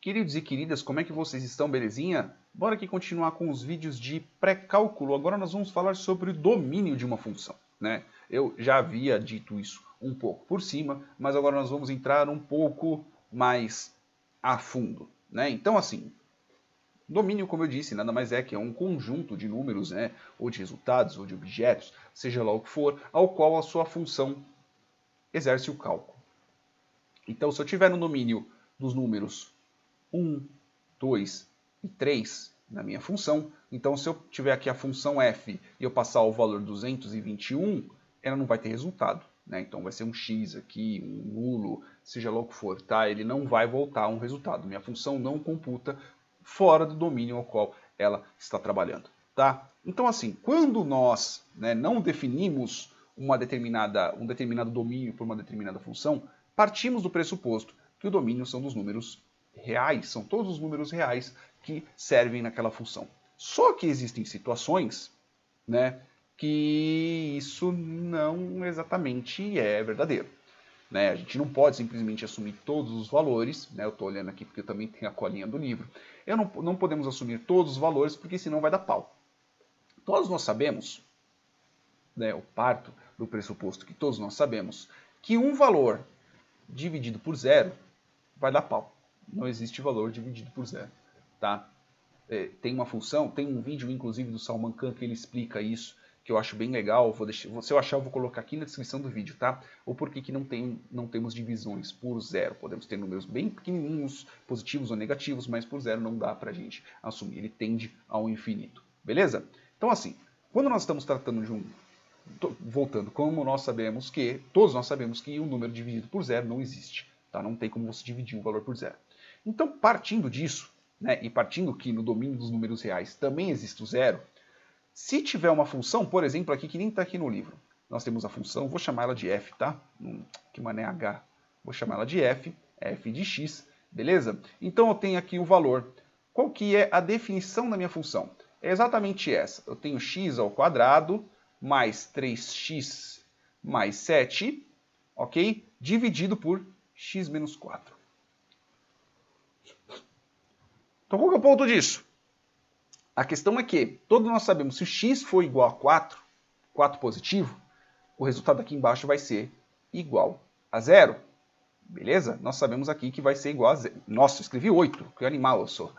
Queridos e queridas, como é que vocês estão, belezinha? Bora aqui continuar com os vídeos de pré-cálculo. Agora nós vamos falar sobre o domínio de uma função, né? Eu já havia dito isso um pouco por cima, mas agora nós vamos entrar um pouco mais a fundo, né? Então, assim, domínio, como eu disse, nada mais é que um conjunto de números, né? Ou de resultados, ou de objetos, seja lá o que for, ao qual a sua função exerce o cálculo. Então, se eu tiver no domínio dos números 1, 2 e 3 na minha função. Então, se eu tiver aqui a função f e eu passar o valor 221, ela não vai ter resultado, né? Então, vai ser um x aqui, um nulo, seja lá o que for, tá? Ele não vai voltar um resultado. Minha função não computa fora do domínio ao qual ela está trabalhando, tá? Então, assim, quando nós, né, não definimos um determinado domínio por uma determinada função, partimos do pressuposto que o domínio são dos números reais, são todos os números reais que servem naquela função. Só que existem situações, né, que isso não exatamente é verdadeiro. Né? A gente não pode simplesmente assumir todos os valores, né? Eu estou olhando aqui porque eu também tenho a colinha do livro. Não podemos assumir todos os valores porque senão vai dar pau. Todos nós sabemos, né, eu parto do pressuposto que todos nós sabemos, que um valor dividido por zero vai dar pau. Não existe valor dividido por zero, tá? Tem uma função, tem um vídeo inclusive do Salman Khan que ele explica isso, que eu acho bem legal. Se eu achar, eu vou colocar aqui na descrição do vídeo, tá? O porquê que não temos divisões por zero. Podemos ter números bem pequenininhos, positivos ou negativos, mas por zero não dá pra gente assumir. Ele tende ao infinito, beleza? Então, assim, quando nós estamos tratando de voltando, como nós sabemos que, todos nós sabemos que um número dividido por zero não existe, tá? Não tem como você dividir um valor por zero. Então, partindo disso, né, e partindo que no domínio dos números reais também existe o zero, se tiver uma função, por exemplo, aqui que nem está aqui no livro, nós temos a função, vou chamar ela de f, tá? Que mané h. Vou chamar ela de f de x, beleza? Então eu tenho aqui o valor. Qual que é a definição da minha função? É exatamente essa. Eu tenho x ao quadrado mais 3x mais 7, ok? Dividido por x menos 4. Então qual que é o ponto disso? A questão é que todos nós sabemos, se o x for igual a 4, 4 positivo, o resultado aqui embaixo vai ser igual a 0. Beleza? Nós sabemos aqui que vai ser igual a 0. Nossa, eu escrevi 8, que animal eu sou.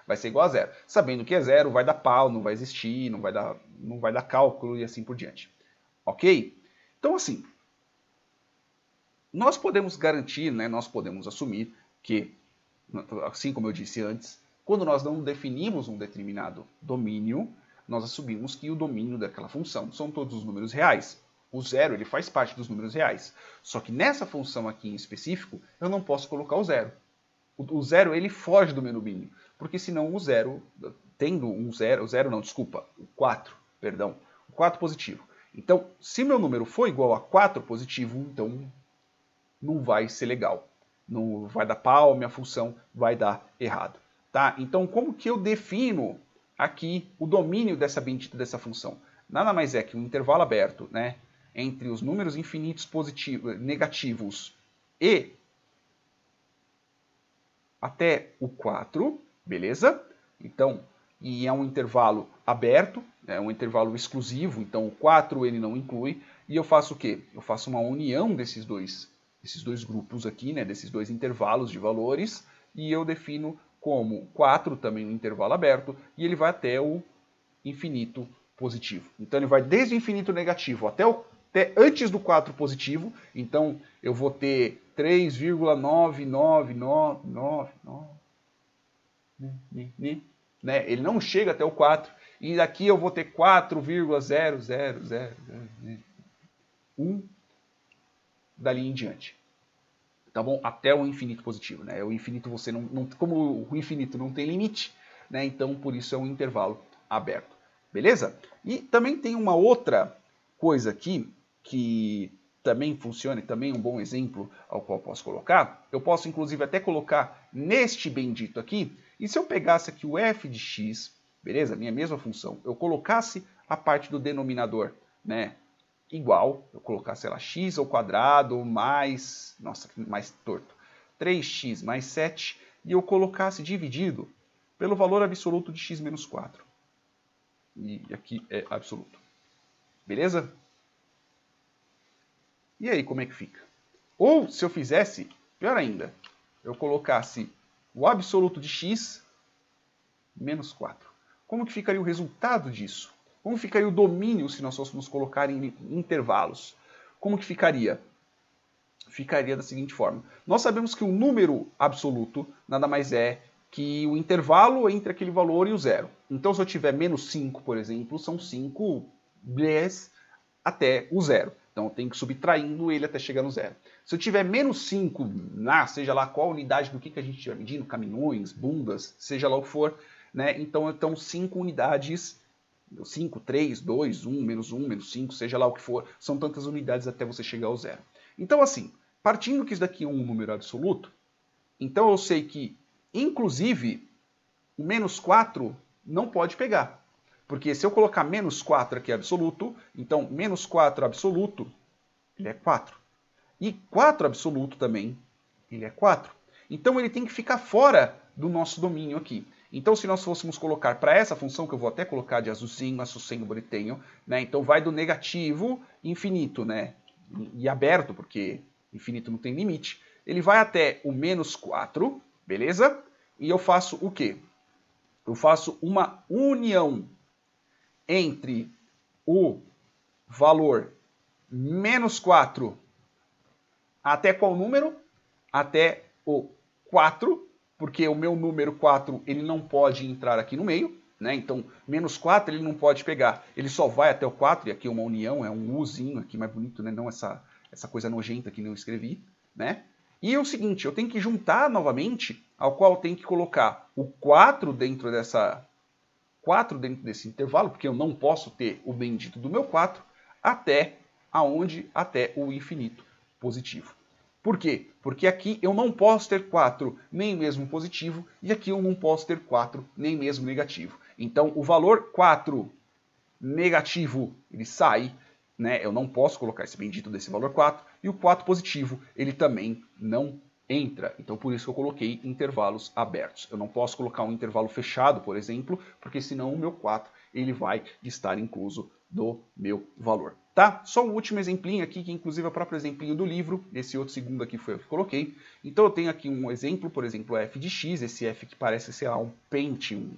Vai ser igual a 0. Sabendo que é 0, vai dar pau, não vai existir, não vai dar cálculo e assim por diante. Ok? Então assim, nós podemos garantir, né, nós podemos assumir que, assim como eu disse antes, quando nós não definimos um determinado domínio, nós assumimos que o domínio daquela função são todos os números reais. O zero ele faz parte dos números reais. Só que nessa função aqui em específico, eu não posso colocar o zero. O zero ele foge do meu domínio. Porque senão o zero, tendo um zero, o 4, perdão, o 4 positivo. Então, se meu número for igual a 4 positivo, então não vai ser legal. Não vai dar pau, minha função vai dar errado. Tá? Então, como que eu defino aqui o domínio dessa bendita dessa função? Nada mais é que um intervalo aberto, né, entre os números infinitos positivos, negativos e até o 4, beleza? Então, e é um intervalo aberto, é um intervalo exclusivo, então o 4 ele não inclui, e eu faço o quê? Eu faço uma união desses dois grupos aqui, né, desses dois intervalos de valores, e eu defino como 4 também um intervalo aberto, e ele vai até o infinito positivo. Então ele vai desde o infinito negativo até antes do 4 positivo, então eu vou ter 3,99999, né? Ele não chega até o 4, e daqui eu vou ter 4,00001 dali em diante. Tá bom? Até o infinito positivo, né? O infinito você como o infinito não tem limite, né? Então por isso é um intervalo aberto. Beleza? E também tem uma outra coisa aqui que também funciona e também é um bom exemplo ao qual eu posso colocar. Eu posso inclusive até colocar neste bendito aqui, e se eu pegasse aqui o f de x, beleza? Minha mesma função, eu colocasse a parte do denominador, né, igual, eu colocasse, sei lá, x ao quadrado mais, nossa, mais torto, 3x mais 7 e eu colocasse dividido pelo valor absoluto de x menos 4. E aqui é absoluto. Beleza? E aí, como é que fica? Ou, se eu fizesse, pior ainda, eu colocasse o absoluto de x menos 4. Como que ficaria o resultado disso? Como ficaria o domínio se nós fôssemos colocar em intervalos? Como que ficaria? Ficaria da seguinte forma. Nós sabemos que o número absoluto nada mais é que o intervalo entre aquele valor e o zero. Então, se eu tiver menos 5, por exemplo, são 5 blés até o zero. Então, eu tenho que ir subtraindo ele até chegar no zero. Se eu tiver menos 5, seja lá qual unidade do que a gente estiver medindo, caminhões, bundas, seja lá o que for, né? Então 5 unidades, 5, 3, 2, 1, menos 5, seja lá o que for, são tantas unidades até você chegar ao zero. Então, assim, partindo que isso daqui é um número absoluto, então eu sei que, inclusive, o menos 4 não pode pegar. Porque se eu colocar menos 4 aqui absoluto, então menos 4 absoluto, ele é 4. E 4 absoluto também, ele é 4. Então ele tem que ficar fora do nosso domínio aqui. Então se nós fôssemos colocar para essa função, que eu vou até colocar de azulzinho, açucinho, bonitinho, né? Então vai do negativo infinito, né? E aberto, porque infinito não tem limite. Ele vai até o menos 4, beleza? E eu faço o quê? Eu faço uma união entre o valor menos 4 até qual número? Até o 4, porque o meu número 4 ele não pode entrar aqui no meio, né? Então, menos 4 ele não pode pegar, ele só vai até o 4, e aqui é uma união, é um Uzinho aqui mais bonito, né? Não essa coisa nojenta que eu escrevi, né? E é o seguinte, eu tenho que juntar novamente, ao qual eu tenho que colocar o 4 dentro desse intervalo, porque eu não posso ter o bendito do meu 4, até aonde? Até o infinito positivo. Por quê? Porque aqui eu não posso ter 4 nem mesmo positivo, e aqui eu não posso ter 4 nem mesmo negativo. Então o valor 4 negativo, ele sai, né? Eu não posso colocar esse bendito desse valor 4, e o 4 positivo, ele também não entra. Então por isso que eu coloquei intervalos abertos. Eu não posso colocar um intervalo fechado, por exemplo, porque senão o meu 4 ele vai estar incluso do meu valor. Tá? Só um último exemplinho aqui, que inclusive é o próprio exemplinho do livro, esse outro segundo aqui foi eu que coloquei. Então eu tenho aqui um exemplo, por exemplo, f de x, esse f que parece, sei lá, um pente,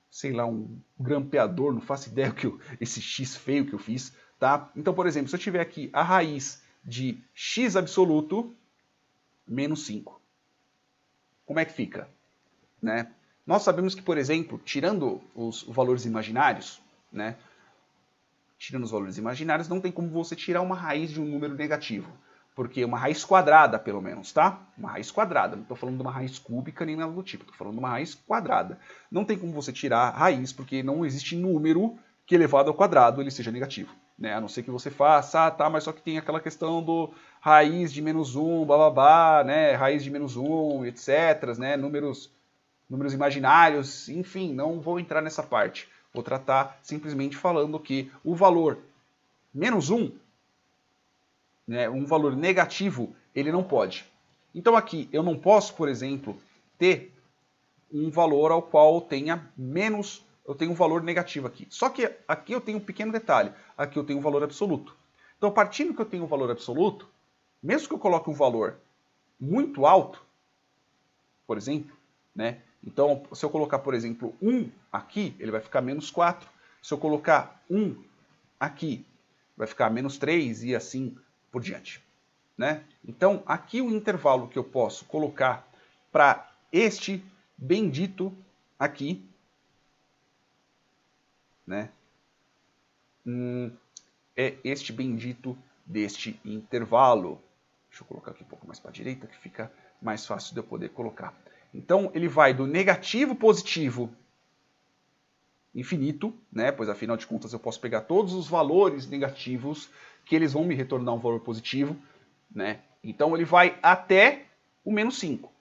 sei lá, um grampeador, não faço ideia que esse x feio que eu fiz, tá? Então, por exemplo, se eu tiver aqui a raiz de x absoluto menos 5, como é que fica? Né? Nós sabemos que, por exemplo, tirando os valores imaginários, né? Tirando os valores imaginários, não tem como você tirar uma raiz de um número negativo. Porque uma raiz quadrada, pelo menos, tá? Uma raiz quadrada. Não estou falando de uma raiz cúbica nem nada do tipo. Estou falando de uma raiz quadrada. Não tem como você tirar a raiz, porque não existe número que elevado ao quadrado ele seja negativo. Né? A não ser que você faça, mas só que tem aquela questão do raiz de menos 1, blá, né? Raiz de menos 1, etc. Né? Números imaginários, enfim, não vou entrar nessa parte. Vou tratar simplesmente falando que o valor menos 1, né, um valor negativo, ele não pode. Então aqui eu não posso, por exemplo, ter um valor ao qual tenha menos, eu tenho um valor negativo aqui. Só que aqui eu tenho um pequeno detalhe, aqui eu tenho um valor absoluto. Então, partindo que eu tenho um valor absoluto, mesmo que eu coloque um valor muito alto, por exemplo, né? Então, se eu colocar, por exemplo, 1 aqui, ele vai ficar menos 4. Se eu colocar 1 aqui, vai ficar menos 3 e assim por diante. Né? Então, aqui o intervalo que eu posso colocar para este bendito aqui, né? É este bendito deste intervalo. Deixa eu colocar aqui um pouco mais para a direita, que fica mais fácil de eu poder colocar. Então, ele vai do negativo positivo infinito, né? Pois afinal de contas eu posso pegar todos os valores negativos que eles vão me retornar um valor positivo, né? Então ele vai até o menos 5.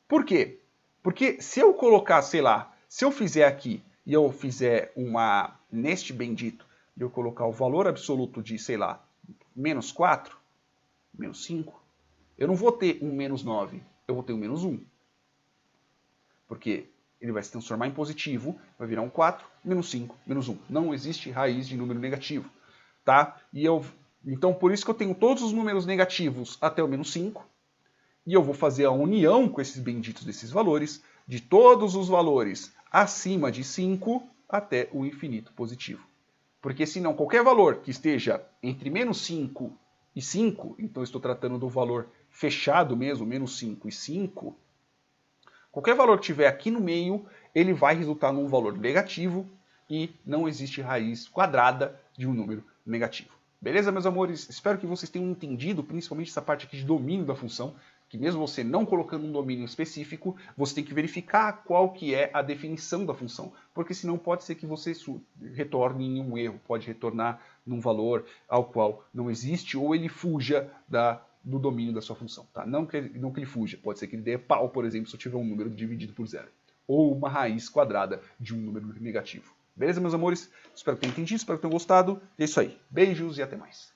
Por quê? Porque se eu colocar, sei lá, se eu fizer aqui e eu fizer uma, neste bendito, e eu colocar o valor absoluto de, sei lá, menos 4, menos 5, eu não vou ter um menos 9, eu vou ter um menos 1. porque ele vai se transformar em positivo, vai virar um 4, menos 5, menos 1. Não existe raiz de número negativo, tá? Então, por isso que eu tenho todos os números negativos até o menos 5, e eu vou fazer a união com esses benditos desses valores, de todos os valores acima de 5 até o infinito positivo. Porque senão qualquer valor que esteja entre menos 5 e 5, então eu estou tratando do valor fechado mesmo, menos 5 e 5, qualquer valor que tiver aqui no meio, ele vai resultar num valor negativo e não existe raiz quadrada de um número negativo. Beleza, meus amores? Espero que vocês tenham entendido, principalmente essa parte aqui de domínio da função, que mesmo você não colocando um domínio específico, você tem que verificar qual que é a definição da função, porque senão pode ser que você retorne em um erro, pode retornar num valor ao qual não existe, ou ele fuja do domínio da sua função. Tá? Não que ele fuja, pode ser que ele dê pau, por exemplo, se eu tiver um número dividido por zero, ou uma raiz quadrada de um número negativo. Beleza, meus amores? Espero que tenham entendido, espero que tenham gostado. É isso aí. Beijos e até mais.